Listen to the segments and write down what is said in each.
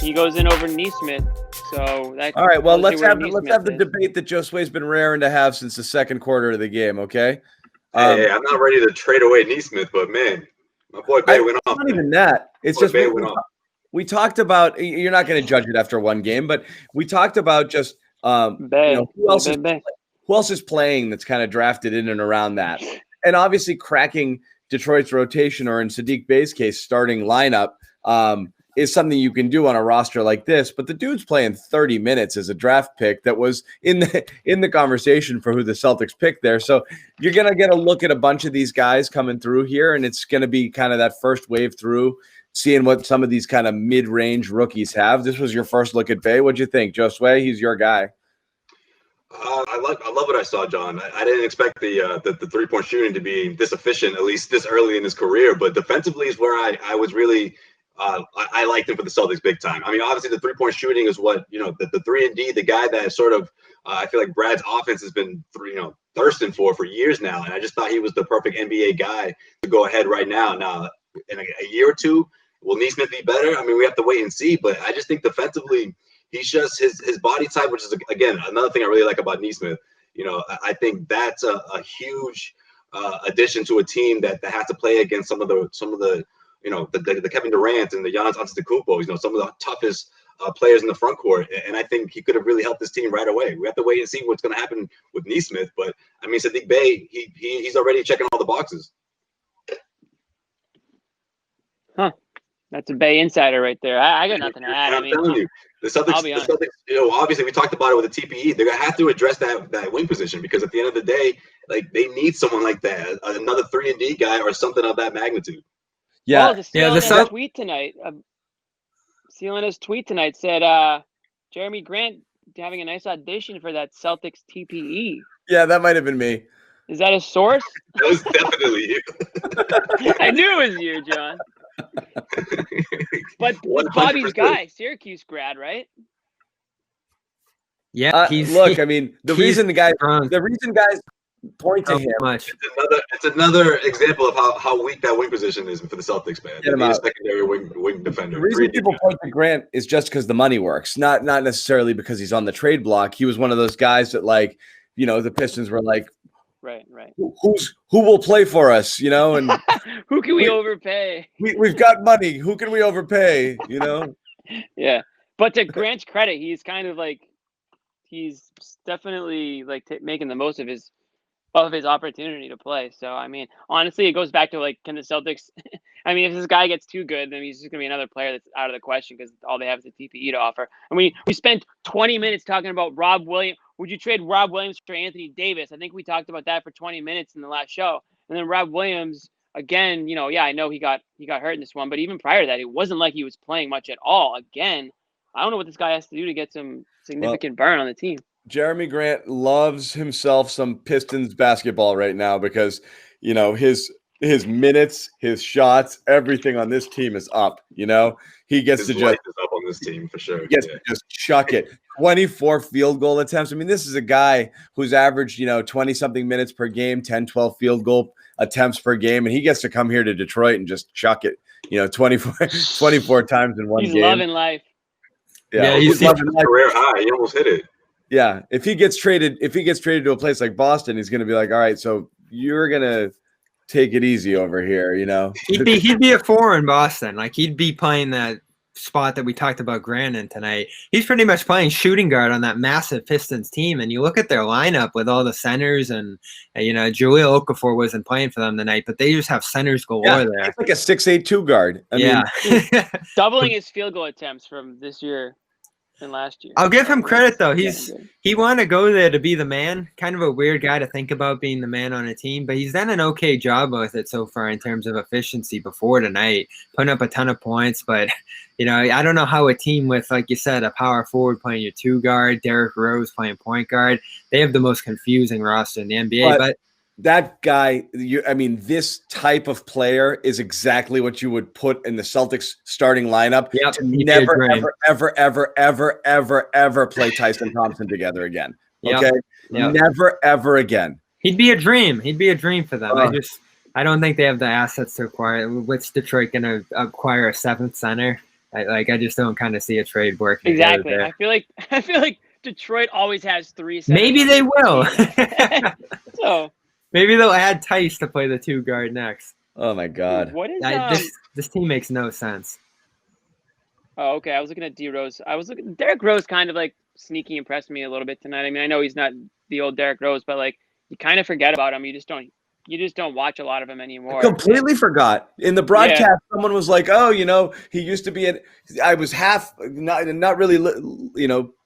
he goes in over Nesmith. So that. All right. Well, let's have the debate that Josue's been raring to have since the second quarter of the game. Okay. Hey, I'm not ready to trade away Nesmith, but man, my boy Bey went off. Not even that. It's just we talked about. You're not going to judge it after one game, but we talked about just who else is playing that's kind of drafted in and around that, and obviously cracking Detroit's rotation, or in Saddiq Bey's case, starting lineup, is something you can do on a roster like this. But the dude's playing 30 minutes as a draft pick that was in the conversation for who the Celtics picked there. So you're going to get a look at a bunch of these guys coming through here, and it's going to be kind of that first wave through, seeing what some of these kind of mid-range rookies have. This was your first look at Bey. What'd you think, Josue? He's your guy. I love what I saw, John. I didn't expect the three-point shooting to be this efficient, at least this early in his career. But defensively is where I was really I liked him for the Celtics big time. I mean, obviously the three-point shooting is what the 3-and-D, the guy that sort of I feel like Brad's offense has been thirsting for years now, and I just thought he was the perfect NBA guy to go ahead right now. Now in a year or two, will Nesmith be better? I mean, we have to wait and see. But I just think defensively, he's just his body type, which is again another thing I really like about Nesmith. I think that's a huge addition to a team that has to play against some of the the Kevin Durant and the Giannis Antetokounmpo, some of the toughest players in the front court. And I think he could have really helped this team right away. We have to wait and see what's going to happen with Nesmith. But I mean, Saddiq Bey, he's already checking all the boxes. Huh. That's a Bey insider right there. I got nothing to add. I'm telling you, the Celtics, obviously we talked about it with the TPE. They're going to have to address that wing position, because at the end of the day, like, they need someone like that, another 3-and-D guy or something of that magnitude. Yeah. The CLNS tweet tonight. CLNS tweet tonight said Jerami Grant having a nice audition for that Celtics TPE. Yeah, that might have been me. Is that a source? That was definitely you. I knew it was you, John. But Bobby's guy, Syracuse grad, right? Yeah. I mean, the reason guys point to him. It's another example of how weak that wing position is for the Celtics, man. They need a secondary wing defender. The reason people point to Grant is just because the money works, not necessarily because he's on the trade block. He was one of those guys that, like, the Pistons were like, right. Who will play for us, and who can we overpay? We've got money. Who can we overpay? Yeah, but to Grant's credit, he's kind of like he's definitely like making the most of his opportunity to play. So I mean, honestly, it goes back to, like, can the Celtics? I mean, if this guy gets too good, then he's just gonna be another player that's out of the question, because all they have is a TPE to offer. And we spent 20 minutes talking about Rob Williams. Would you trade Rob Williams for Anthony Davis? I think we talked about that for 20 minutes in the last show. And then Rob Williams, again, I know he got hurt in this one, but even prior to that, it wasn't like he was playing much at all. Again, I don't know what this guy has to do to get some significant burn on the team. Jerami Grant loves himself some Pistons basketball right now, because his minutes, his shots, everything on this team is up. He gets his life is up on this team for sure. He gets to just chuck it. 24 field goal attempts. I mean, this is a guy who's averaged 20-something minutes per game, 10, 12 field goal attempts per game, and he gets to come here to Detroit and just chuck it. 24 times in one game. He's loving life. Yeah, he's loving life. Career high. He almost hit it. Yeah, if he gets traded to a place like Boston, he's going to be like, all right, so you're going to take it easy over here, He'd be a 4 in Boston. Like, he'd be playing that spot that we talked about Grant in tonight. He's pretty much playing shooting guard on that massive Pistons team. And you look at their lineup with all the centers, and Jahlil Okafor wasn't playing for them tonight, but they just have centers galore there. It's like a 6'8" guard. I mean, doubling his field goal attempts from this year than last year. I'll give him credit, though. He wanted to go there to be the man. Kind of a weird guy to think about being the man on a team, but he's done an okay job with it so far in terms of efficiency before tonight, putting up a ton of points. But I don't know how a team with, like you said, a power forward playing your 2 guard, Derrick Rose playing point guard, they have the most confusing roster in the NBA. But that guy, this type of player is exactly what you would put in the Celtics starting lineup. Yep, to never, ever play Tyson Thompson together again. Okay, never, ever again. He'd be a dream. He'd be a dream for them. I don't think they have the assets to acquire. What's Detroit going to acquire a 7th center? I just don't kind of see a trade working. Exactly. I feel like Detroit always has 3 centers. Maybe they will. So maybe they'll add Tice to play the 2 guard next. Oh my God. What is this team makes no sense. Oh, okay. I was looking at D Rose. Derrick Rose kind of like sneaky impressed me a little bit tonight. I mean, I know he's not the old Derrick Rose, but like you kind of forget about him. You just don't watch a lot I completely forgot. In the broadcast, someone was like, "Oh, he used to be I was half not really,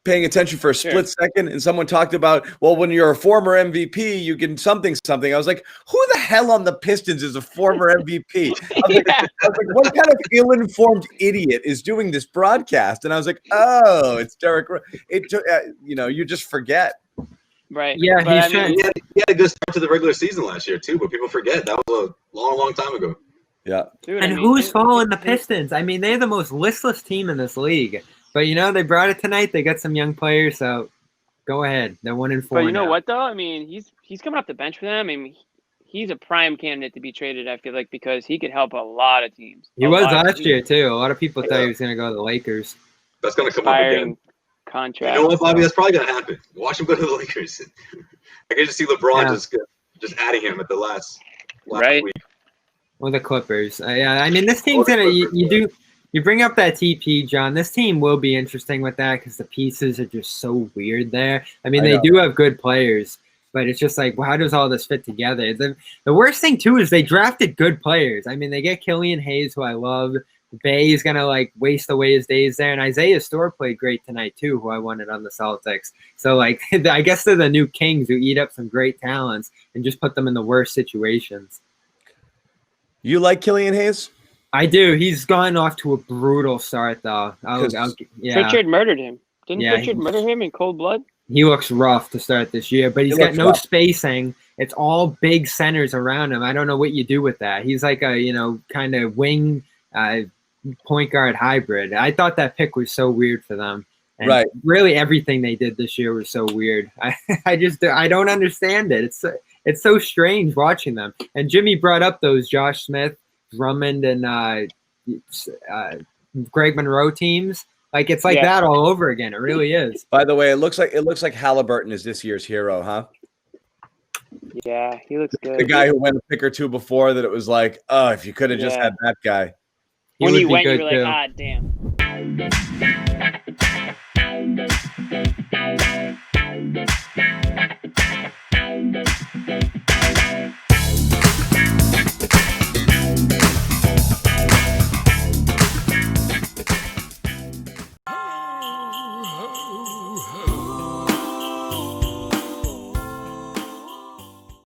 paying attention for a split second." And someone talked about, well, when you're a former MVP, you can something. I was like, who the hell on the Pistons is a former MVP? I was like, what kind of ill-informed idiot is doing this broadcast? And I was like, oh, it's Derrick. You just forget. Right. Yeah, he had a good start to the regular season last year too, but people forget that was a long time ago. Yeah. Dude, who's following the Pistons? I mean, they're the most listless team in this league. But they brought it tonight. They got some young players, so go ahead. They're 1-4. But you know what though? I mean, he's coming off the bench for them. I mean, he's a prime candidate to be traded. I feel like because he could help a lot of teams. He was last year too. A lot of people thought he was going to go to the Lakers. That's going to come up again. Contract. You know what, Bobby? That's probably going to happen. Watch him go to the Lakers. I can just see LeBron just adding him at the last week. Or the Clippers. I mean, this team's going to you bring up that TP, John. This team will be interesting with that because the pieces are just so weird there. I mean, they do have good players, but it's just like, well, how does all this fit together? The worst thing, too, is they drafted good players. I mean, they get Killian Hayes, who I love. Bay is going to, waste away his days there. And Isaiah Store played great tonight, too, who I wanted on the Celtics. So, I guess they're the new Kings who eat up some great talents and just put them in the worst situations. You like Killian Hayes? I do. He's gone off to a brutal start, though. Pritchard murdered him. Didn't Pritchard murder him in cold blood? He looks rough to start this year, but he's got no spacing. It's all big centers around him. I don't know what you do with that. He's like a, kind of wing point guard hybrid. I thought that pick was so weird for them. And really everything they did this year was so weird. I don't understand it. It's so strange watching them. And Jimmy brought up those Josh Smith, Drummond, and Greg Monroe teams. It's like that all over again. It really is. By the way, it looks like Halliburton is this year's hero, huh? Yeah, he looks good. The guy who went a pick or two before that it was like, oh, if you could have just had that guy. When he went, you were like, ah, damn.